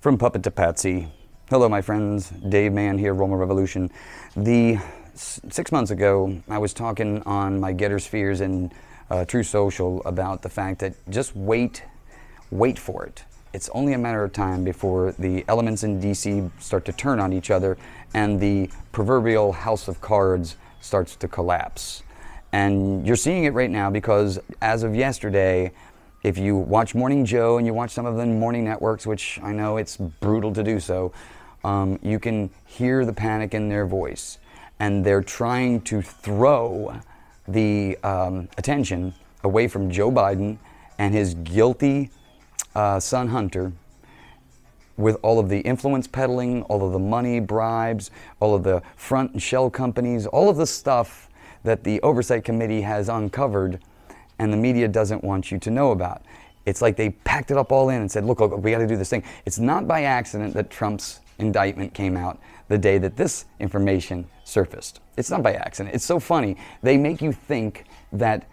From puppet to Patsy. Hello, my friends. Dave Mann here, Roma Revolution. 6 months ago, I was talking on my Getter Spheres and True Social about the fact that just wait for it. It's only a matter of time before the elements in DC start to turn on each other and the proverbial house of cards starts to collapse. And you're seeing it right now because as of yesterday, if you watch Morning Joe and you watch some of the morning networks, which I know it's brutal to do so, you can hear the panic in their voice. And they're trying to throw the attention away from Joe Biden and his guilty son Hunter with all of the influence peddling, all of the money bribes, all of the front and shell companies, all of the stuff that the Oversight Committee has uncovered and the media doesn't want you to know about. It's like they packed it up all in and said, look, we got to do this thing. It's not by accident that Trump's indictment came out the day that this information surfaced. It's not by accident. It's so funny. They make you think that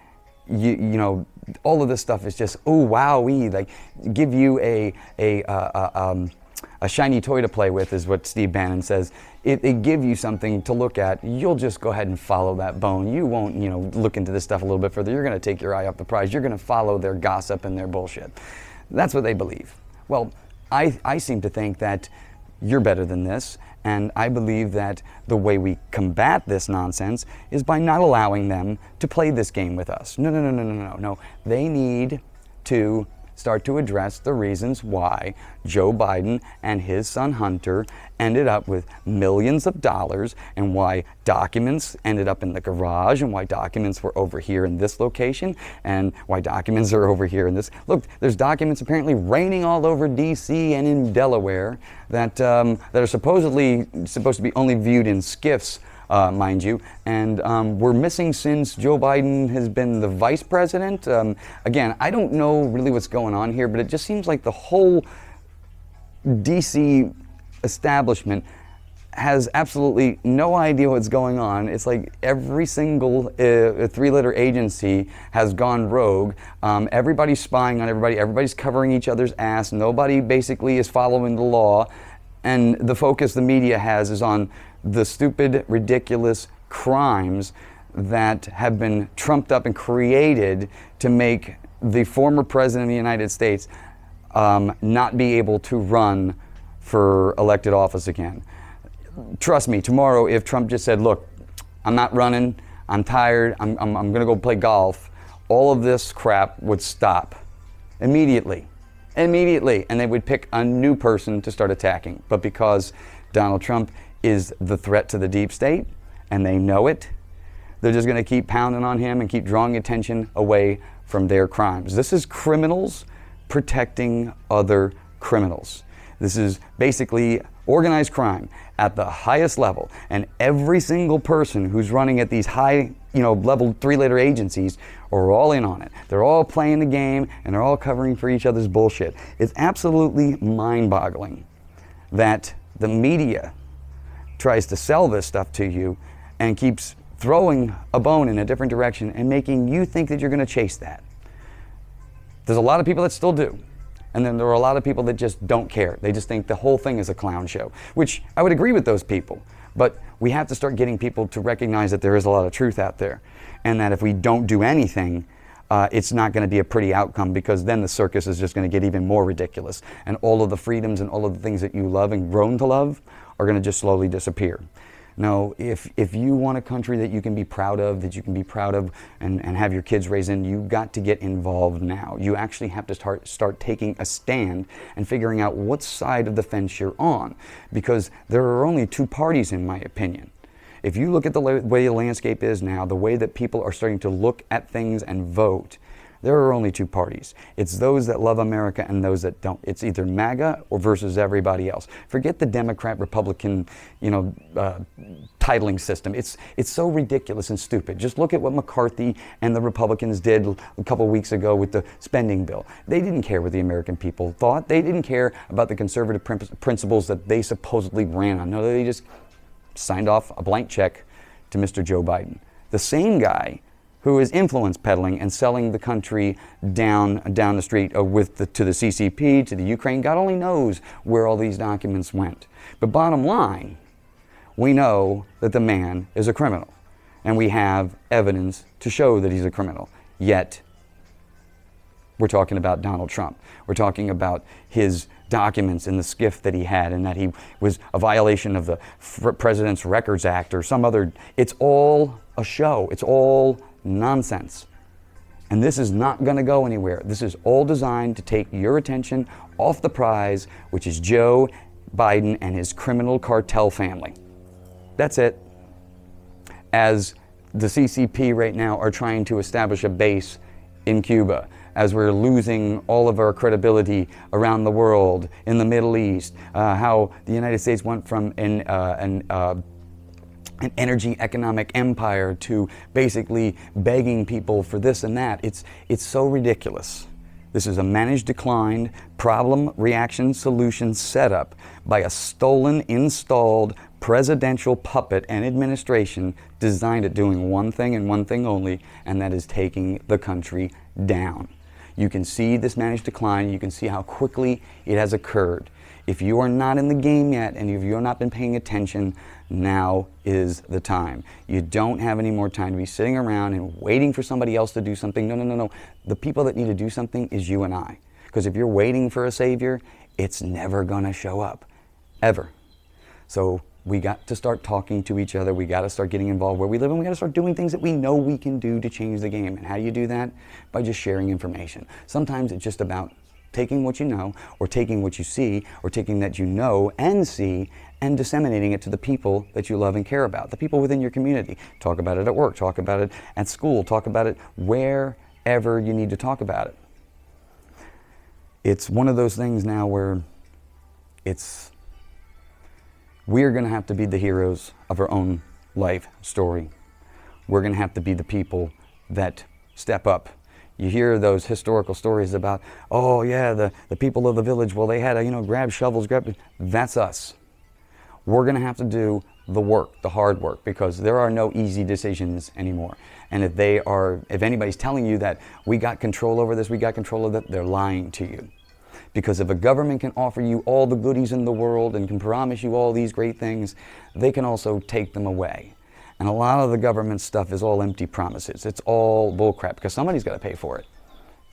you know all of this stuff is just wowee, like give you a shiny toy to play with, is what Steve Bannon says. They give you something to look at. You'll just go ahead and follow that bone. You won't, look into this stuff a little bit further. You're going to take your eye off the prize. You're going to follow their gossip and their bullshit. That's what they believe. Well, I seem to think that you're better than this, and I believe that the way we combat this nonsense is by not allowing them to play this game with us. No. They need to start to address the reasons why Joe Biden and his son Hunter ended up with millions of dollars, and why documents ended up in the garage, and why documents were over here in this location, and why documents are over here in this. Look, there's documents apparently raining all over DC and in Delaware that are supposed to be only viewed in SCIFs, mind you, and we're missing since Joe Biden has been the vice president. Again, I don't know really what's going on here, but it just seems like the whole DC establishment has absolutely no idea what's going on. It's like every single three-letter agency has gone rogue. Everybody's spying on everybody. Everybody's covering each other's ass. Nobody basically is following the law. And the focus the media has is on the stupid, ridiculous crimes that have been trumped up and created to make the former president of the United States not be able to run for elected office again. Trust me, tomorrow if Trump just said, look, I'm not running, I'm tired, I'm going to go play golf, all of this crap would stop immediately, and they would pick a new person to start attacking. But because Donald Trump is the threat to the deep state, and they know it, they're just going to keep pounding on him and keep drawing attention away from their crimes. This is criminals protecting other criminals. This is basically organized crime at the highest level, and every single person who's running at these high, level three-letter agencies are all in on it. They're all playing the game, and they're all covering for each other's bullshit. It's absolutely mind-boggling that the media tries to sell this stuff to you and keeps throwing a bone in a different direction and making you think that you're going to chase that. There's a lot of people that still do. And then there are a lot of people that just don't care. They just think the whole thing is a clown show, which I would agree with those people. But we have to start getting people to recognize that there is a lot of truth out there, and that if we don't do anything, it's not going to be a pretty outcome, because then the circus is just going to get even more ridiculous. And all of the freedoms and all of the things that you love and grown to love are going to just slowly disappear. No, if you want a country that you can be proud of, and have your kids raised in, you've got to get involved now. You actually have to start taking a stand and figuring out what side of the fence you're on, because there are only two parties, in my opinion. If you look at the way the landscape is now, the way that people are starting to look at things and vote, there are only two parties. It's those that love America and those that don't. It's either MAGA or versus everybody else. Forget the Democrat-Republican, titling system. It's so ridiculous and stupid. Just look at what McCarthy and the Republicans did a couple weeks ago with the spending bill. They didn't care what the American people thought. They didn't care about the conservative principles that they supposedly ran on. No, they just signed off a blank check to Mr. Joe Biden. The same guy who is influence peddling and selling the country down the street to the CCP, to the Ukraine. God only knows where all these documents went. But bottom line, we know that the man is a criminal, and we have evidence to show that he's a criminal. Yet, we're talking about Donald Trump. We're talking about his documents in the SCIF that he had, and that he was a violation of the President's Records Act or some other. It's all a show. It's all nonsense. And this is not going to go anywhere. This is all designed to take your attention off the prize, which is Joe Biden and his criminal cartel family. That's it. As the CCP right now are trying to establish a base in Cuba, as we're losing all of our credibility around the world, in the Middle East, how the United States went from an energy economic empire to basically begging people for this and that. It's so ridiculous. This is a managed decline, problem, reaction, solution setup by a stolen, installed presidential puppet and administration designed at doing one thing and one thing only, and that is taking the country down. You can see this managed decline. You can see how quickly it has occurred. If you are not in the game yet, and if you've not been paying attention, now is the time. You don't have any more time to be sitting around and waiting for somebody else to do something. No. The people that need to do something is you and I. Because if you're waiting for a savior, it's never going to show up, ever. So we got to start talking to each other. We got to start getting involved where we live, and we got to start doing things that we know we can do to change the game. And how do you do that? By just sharing information. Sometimes it's just about taking what you know, or taking what you see, or taking that you know and see, and disseminating it to the people that you love and care about, the people within your community. Talk about it at work, talk about it at school, talk about it wherever you need to talk about it. It's one of those things now where we're going to have to be the heroes of our own life story. We're going to have to be the people that step up. You hear those historical stories about, oh yeah, the people of the village, well, they had to, grab shovels, that's us. We're going to have to do the work, the hard work, because there are no easy decisions anymore. And if anybody's telling you that we got control over this, we got control of that, they're lying to you. Because if a government can offer you all the goodies in the world and can promise you all these great things, they can also take them away. And a lot of the government stuff is all empty promises. It's all bullcrap, because somebody's got to pay for it.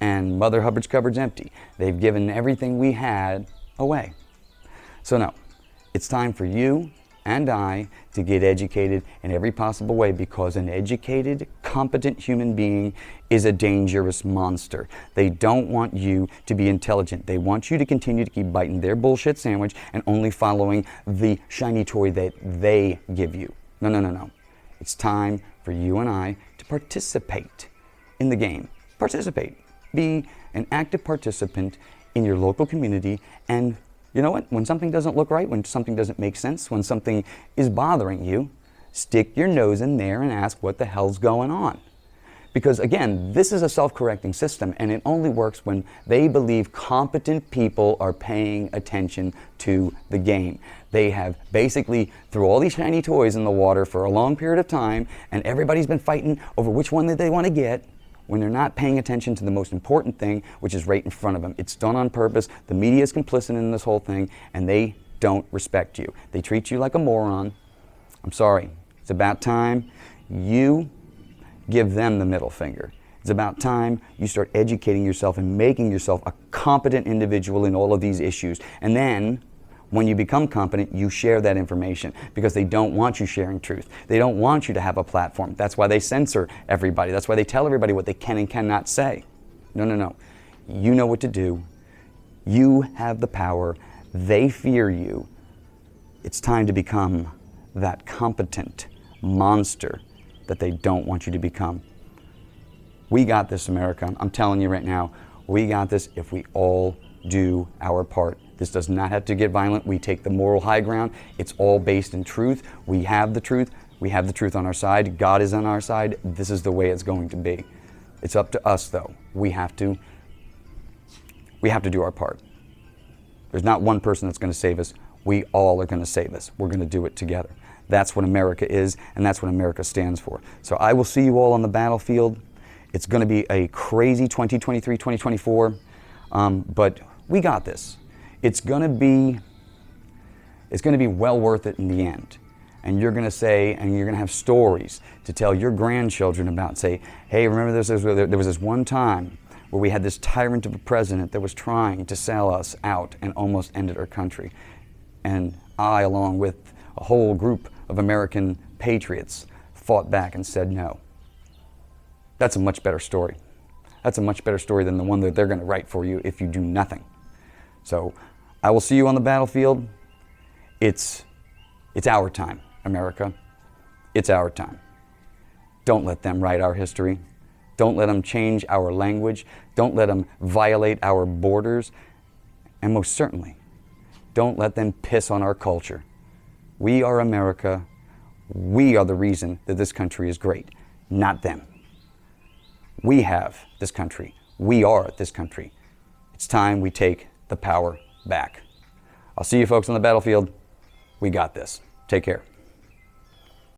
And Mother Hubbard's cupboard's empty. They've given everything we had away. So no, it's time for you and I to get educated in every possible way, because an educated, competent human being is a dangerous monster. They don't want you to be intelligent. They want you to continue to keep biting their bullshit sandwich and only following the shiny toy that they give you. No. It's time for you and I to participate in the game. Participate. Be an active participant in your local community. And you know what? When something doesn't look right, when something doesn't make sense, when something is bothering you, stick your nose in there and ask what the hell's going on. Because again, this is a self-correcting system, and it only works when they believe competent people are paying attention to the game. They have basically threw all these shiny toys in the water for a long period of time, and everybody's been fighting over which one that they want to get, when they're not paying attention to the most important thing, which is right in front of them. It's done on purpose. The media is complicit in this whole thing, and they don't respect you. They treat you like a moron. I'm sorry. It's about time you give them the middle finger. It's about time you start educating yourself and making yourself a competent individual in all of these issues. And then, when you become competent, you share that information, because they don't want you sharing truth. They don't want you to have a platform. That's why they censor everybody. That's why they tell everybody what they can and cannot say. No. You know what to do. You have the power. They fear you. It's time to become that competent monster that they don't want you to become. We got this, America. I'm telling you right now, we got this if we all do our part. This does not have to get violent. We take the moral high ground. It's all based in truth. We have the truth. We have the truth on our side. God is on our side. This is the way it's going to be. It's up to us, though. We have to do our part. There's not one person that's going to save us. We all are going to save us. We're going to do it together. That's what America is, and that's what America stands for. So I will see you all on the battlefield. It's going to be a crazy 2023, 2024, but we got this. It's going to be well worth it in the end. And you're going to say, and you're going to have stories to tell your grandchildren about, say, hey, remember there was this one time where we had this tyrant of a president that was trying to sell us out and almost ended our country. And I, along with a whole group of American patriots, fought back and said no. That's a much better story. That's a much better story than the one that they're going to write for you if you do nothing. So I will see you on the battlefield. It's our time, America. It's our time. Don't let them write our history. Don't let them change our language. Don't let them violate our borders. And most certainly, don't let them piss on our culture. We are America. We are the reason that this country is great, not them. We have this country. We are this country. It's time we take the power back. I'll see you folks on the battlefield. We got this. Take care.